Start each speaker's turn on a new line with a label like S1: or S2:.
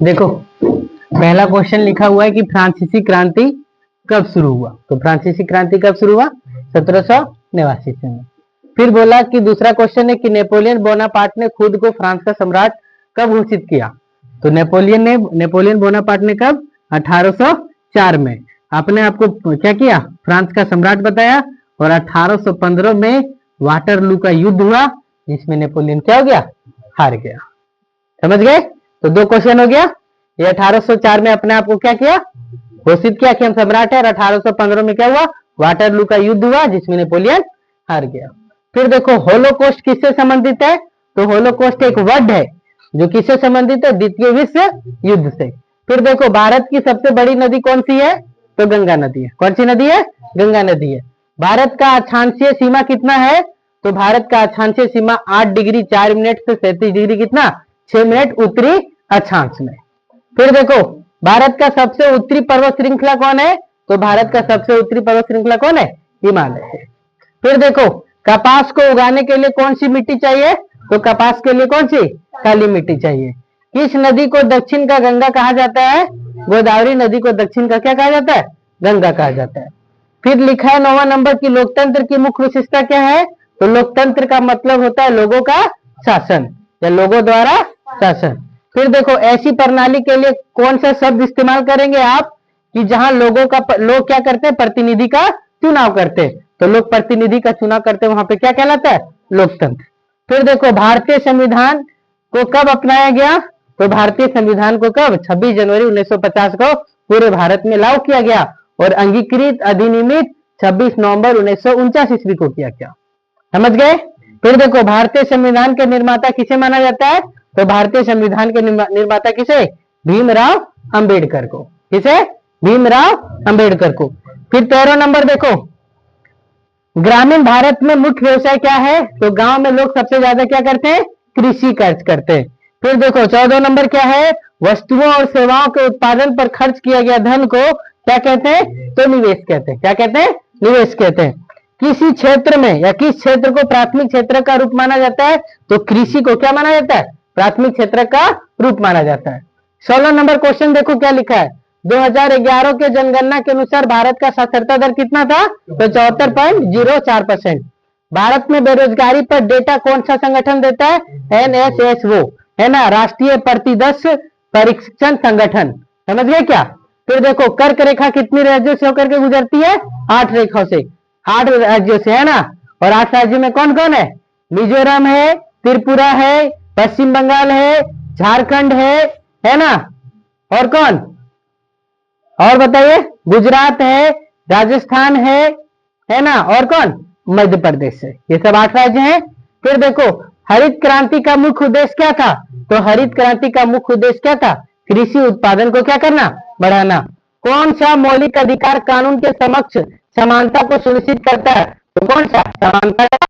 S1: देखो पहला क्वेश्चन लिखा हुआ है कि फ्रांसीसी क्रांति कब शुरू हुआ। तो फ्रांसीसी क्रांति कब शुरू हुआ? 1789 में। फिर बोला कि दूसरा क्वेश्चन है कि नेपोलियन बोनापार्ट ने खुद को फ्रांस का सम्राट कब घोषित किया। तो नेपोलियन बोनापार्ट ने कब? 1804 में अपने आप को क्या किया? फ्रांस का सम्राट बताया। और 1815 में वाटरलू का युद्ध हुआ जिसमें नेपोलियन क्या हो गया? हार गया। समझ गए? तो दो क्वेश्चन हो गया। ये 1804 में अपने आप को क्या किया? घोषित किया कि हम सम्राट है। और 1815 में क्या हुआ? वाटरलू का युद्ध हुआ जिसमें नेपोलियन हार गया। फिर देखो होलोकॉस्ट किससे संबंधित है? तो होलोकॉस्ट एक वर्ड है जो किससे संबंधित है? द्वितीय विश्व युद्ध से। फिर देखो भारत की सबसे बड़ी नदी कौन सी है? तो गंगा नदी है। कौन सी नदी है? गंगा नदी है। भारत का अक्षांशीय सीमा कितना है? तो भारत का अक्षांशीय सीमा 8 डिग्री 4 मिनट से 37 डिग्री कितना? 6 मिनट उत्तरी अक्षांश में। फिर देखो भारत का सबसे उत्तरी पर्वत श्रृंखला कौन है? तो भारत का सबसे उत्तरी पर्वत श्रृंखला कौन है? हिमालय है। फिर देखो कपास को उगाने के लिए कौन सी मिट्टी चाहिए? तो कपास के लिए कौन सी? काली मिट्टी चाहिए। किस नदी को दक्षिण का गंगा कहा जाता है? गोदावरी नदी को दक्षिण का क्या कहा जाता है? गंगा कहा जाता है। फिर लिखा है 9वां नंबर की लोकतंत्र की मुख्य विशेषता क्या है? तो लोकतंत्र का मतलब होता है लोगों का शासन या लोगों द्वारा शासन। फिर देखो ऐसी प्रणाली के लिए कौन सा शब्द इस्तेमाल करेंगे आप कि जहां लोग क्या करते हैं? प्रतिनिधि का चुनाव करते हैं। तो लोग प्रतिनिधि का चुनाव करते हैं, वहां पे क्या कहलाता है? लोकतंत्र। फिर देखो भारतीय संविधान को कब अपनाया गया? तो भारतीय संविधान को कब? 26 जनवरी 1950 को पूरे भारत में लागू किया गया और अंगीकृत अधिनियमित 26 नवंबर 1949 ईस्वी को किया गया। समझ गए? फिर देखो भारतीय संविधान के निर्माता किसे माना जाता है? तो भारतीय संविधान के निर्माता किसे? भीमराव अंबेडकर को। किसे? भीमराव अंबेडकर को। फिर 13 नंबर देखो ग्रामीण भारत में मुख्य व्यवसाय क्या है? तो गांव में लोग सबसे ज्यादा क्या करते हैं? कृषि कार्य करते हैं। फिर देखो 14 नंबर क्या है? वस्तुओं और सेवाओं के उत्पादन पर खर्च किया गया धन को क्या कहते हैं? तो निवेश कहते हैं। क्या कहते हैं? निवेश कहते हैं। किसी क्षेत्र में या किस क्षेत्र को प्राथमिक क्षेत्र का रूप माना जाता है? तो कृषि को क्या माना जाता है? प्राथमिक क्षेत्र का रूप माना जाता है। 16 नंबर क्वेश्चन देखो क्या लिखा है? 2011 के जनगणना के अनुसार भारत का साक्षरता दर कितना था? तो 74.04%। भारत में बेरोजगारी पर डेटा कौन सा संगठन देता है? NSSO है ना, राष्ट्रीय प्रतिदर्श परीक्षण संगठन। समझ गए क्या? फिर देखो कर्क रेखा कितनी राज्यों से होकर के गुजरती है? 8 रेखाओं से, 8 राज्यों से है ना। और 8 राज्यों में कौन कौन है? मिजोरम है, त्रिपुरा है, पश्चिम बंगाल है, झारखंड है ना, और कौन? और बताइए? गुजरात है, राजस्थान है ना, और कौन? मध्य प्रदेश है। ये सब 8 राज्य हैं। फिर देखो हरित क्रांति का मुख्य उद्देश्य क्या था? तो हरित क्रांति का मुख्य उद्देश्य क्या था? कृषि उत्पादन को क्या करना? बढ़ाना। कौन सा मौलिक अधिकार कानून के समक्ष समानता को सुनिश्चित करता है? तो कौन सा? समानता का